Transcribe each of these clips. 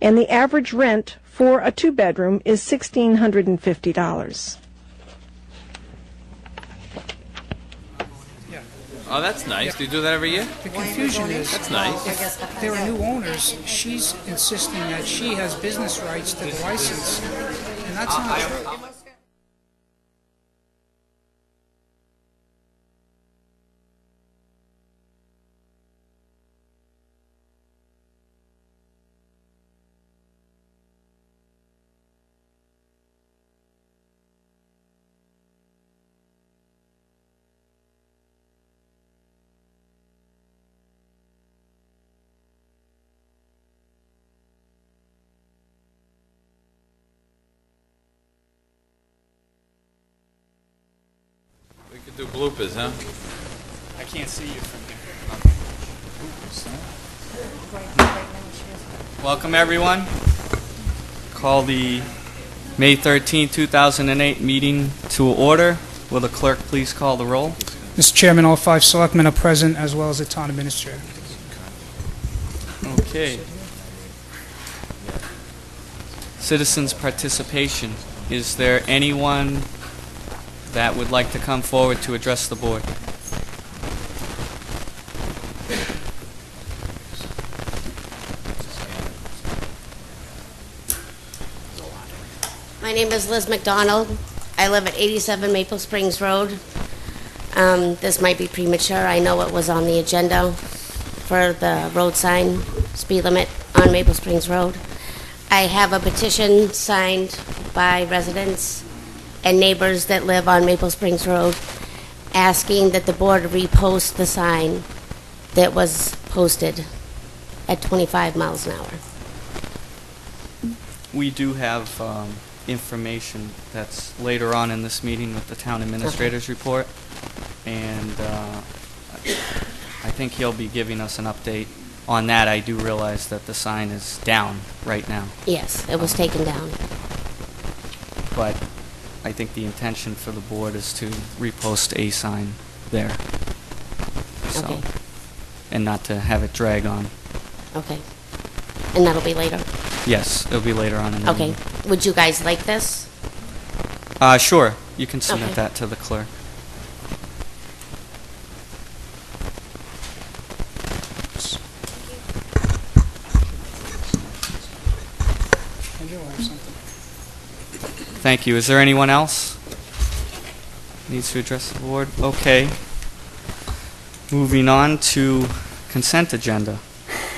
and the average rent for a two-bedroom is $1,650. Oh, that's nice. Do you do that every year? The confusion is, That's nice. if there are new owners, she's insisting that she has business rights to the license, and that's not true. We could do bloopers, huh? I can't see you from here. Welcome, everyone. Call the May 13, 2008 meeting to order. Will the clerk please call the roll? Mr. Chairman, all 5 selectmen are present, as well as the town administrator. Okay. Citizens' participation. Is there anyone that would like to come forward to address the board? My name is Liz McDonald. I live at 87 Maple Springs Road. This might be premature. I know it was on the agenda for the road sign speed limit on Maple Springs Road. I have a petition signed by residents and neighbors that live on Maple Springs Road asking that the board repost the sign that was posted at 25 miles an hour. We do have information that's later on in this meeting with the town administrator's report, and I think he'll be giving us an update on that. I do realize that the sign is down right now, Yes, it was taken down. but I think the intention for the board is to repost a sign there. So, Okay. and not to have it drag on. Okay. And that'll be later? Yes, it'll be later on in the Okay. meeting. Would you guys like this? Sure. You can submit Okay. that to the clerk. I do have something. Thank you. Is there anyone else needs to address the board? Okay. Moving on to consent agenda.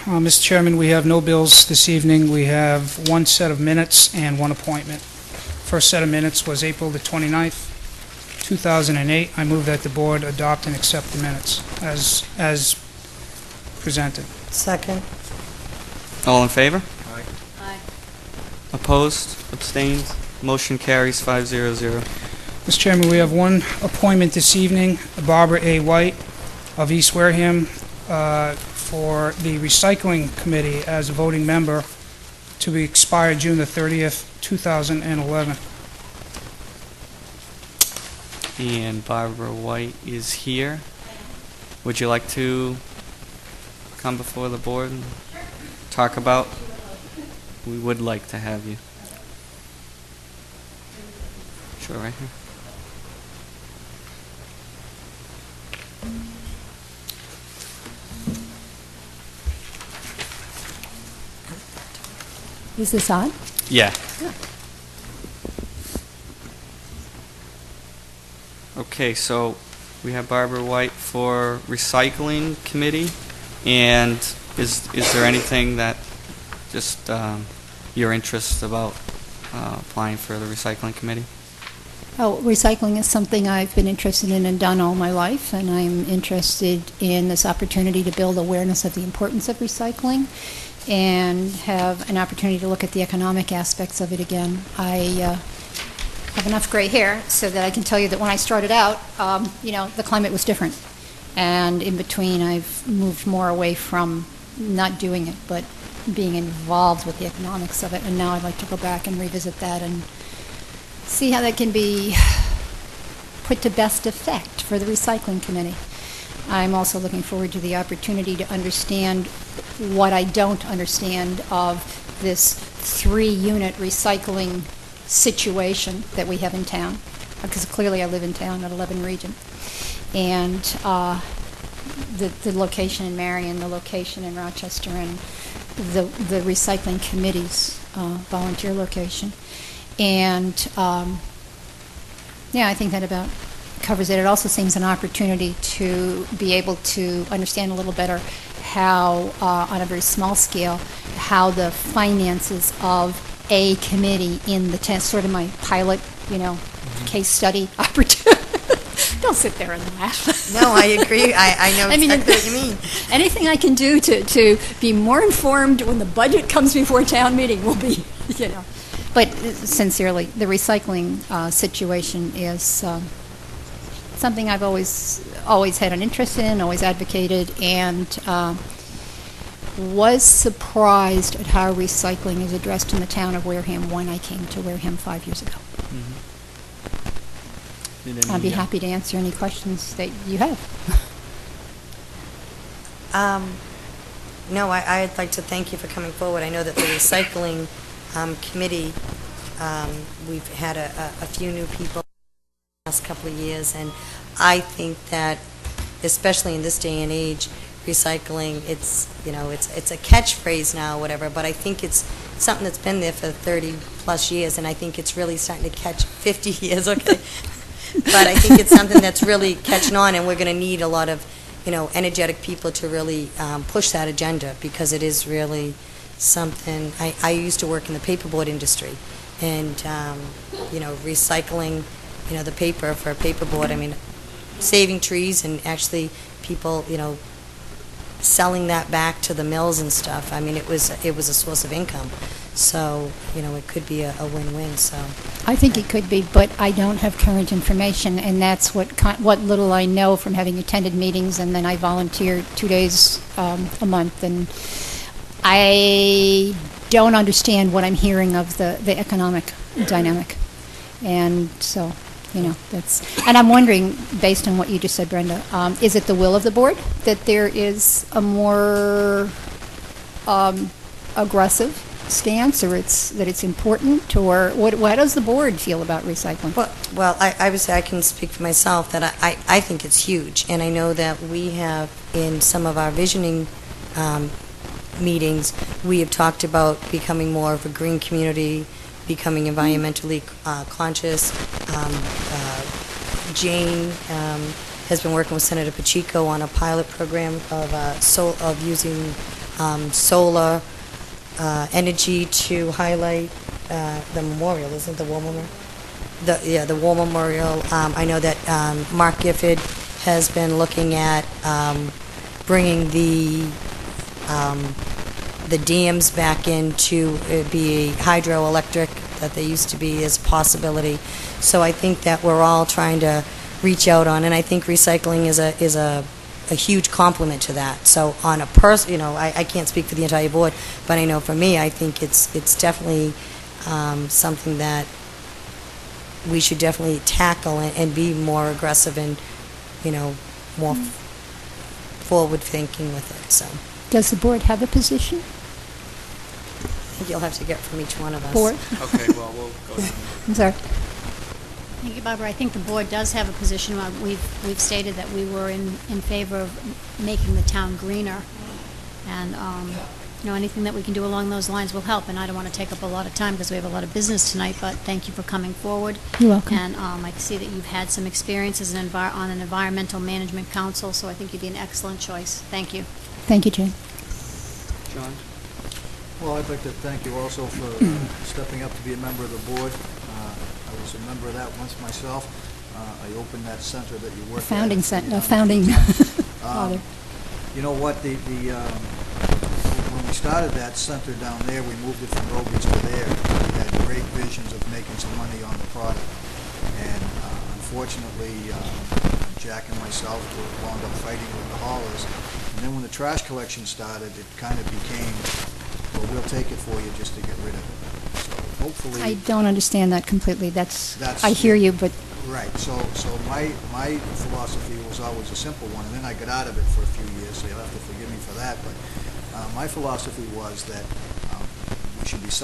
Mr. Chairman, we have no bills this evening. We have 1 set of minutes and 1 appointment. First set of minutes was April the 29th, 2008. I move that the board adopt and accept the minutes as presented. Second. All in favor? Aye. Opposed? Abstained? Motion carries 500. Mr. Chairman, we have 1 appointment this evening, Barbara A. White of East Wareham, for the Recycling Committee as a voting member to be expired June the 30th, 2011. And Barbara White is here. Would you like to come before the board and talk about? We would like to have you. Sure, right here. Is this on? Yeah. Okay, so we have Barbara White for Recycling Committee, and is there anything that just your interest about applying for the Recycling Committee? Oh, recycling is something I've been interested in and done all my life, and I'm interested in this opportunity to build awareness of the importance of recycling and have an opportunity to look at the economic aspects of it again. I have enough gray hair so that I can tell you that when I started out, the climate was different. And in between, I've moved more away from not doing it, but being involved with the economics of it. And now I'd like to go back and revisit that and see how that can be put to best effect for the Recycling Committee. I'm also looking forward to the opportunity to understand what I don't understand of this 3-unit recycling situation that we have in town, because clearly I live in town at 11 Regent, and the location in Marion, the location in Rochester, and the recycling committee's volunteer location. And yeah, I think that about covers it. It also seems an opportunity to be able to understand a little better how, on a very small scale, how the finances of a committee in the tent, sort of my pilot, case study opportunity. Don't sit there and laugh. No, I agree. I know exactly what you mean. Anything I can do to be more informed when the budget comes before town meeting will be, But sincerely, the recycling situation is something I've always had an interest in, always advocated, and was surprised at how recycling is addressed in the town of Wareham when I came to Wareham 5 years ago. I'd be happy to answer any questions that you have. No, I'd like to thank you for coming forward. I know that the recycling committee, we've had a few new people in the last couple of years, and I think that, especially in this day and age, recycling, it's a catchphrase now, whatever, but I think it's something that's been there for 30 plus years, and I think it's really starting to catch 50 years, okay. But I think it's something that's really catching on, and we're going to need a lot of, energetic people to really push that agenda, because it is really something. I used to work in the paperboard industry, and, recycling, the paper for paperboard, I mean, saving trees and actually people, selling that back to the mills and stuff. I mean, it was a source of income. So, it could be a win-win. So I think it could be, but I don't have current information, and that's what little I know from having attended meetings, and then I volunteer 2 days a month, and I don't understand what I'm hearing of the economic dynamic. And so, and I'm wondering, based on what you just said, Brenda, is it the will of the board that there is a more aggressive stance, or that it's important, or how does the board feel about recycling? Well, I would say I can speak for myself that I think it's huge, and I know that we have in some of our visioning meetings, we have talked about becoming more of a green community, becoming environmentally conscious. Jane has been working with Senator Pacheco on a pilot program of using solar energy to highlight the memorial. Isn't the war memorial? The war memorial. I know that Mark Gifford has been looking at bringing the dams back in to be hydroelectric that they used to be as a possibility. So I think that we're all trying to reach out on, and I think recycling is a huge complement to that. So on a I can't speak for the entire board, but I know for me, I think it's definitely something that we should definitely tackle and be more aggressive and, more forward thinking with it. So. Does the board have a position? I think you'll have to get from each one of us. Board? Okay, well, we'll go down. I'm sorry. Thank you, Barbara. I think the board does have a position. We've stated that we were in favor of making the town greener, and anything that we can do along those lines will help. And I don't want to take up a lot of time because we have a lot of business tonight. But thank you for coming forward. You're welcome. And I can see that you've had some experience as on an environmental management council, so I think you'd be an excellent choice. Thank you. Thank you, Jane. John? Well, I'd like to thank you also for stepping up to be a member of the board. I was a member of that once myself. I opened that center that you work at. Founding father. You know what? When we started that center down there, we moved it from Roby's to there. We had great visions of making some money on the product. And unfortunately, Jack and myself wound up fighting with the haulers. And then when the trash collection started, it kind of became, well, we'll take it for you just to get rid of it. So hopefully... I don't understand that completely. I hear you, but... Right. So my philosophy was always a simple one, and then I got out of it for a few years, so you'll have to forgive me for that. But my philosophy was that we should be solved.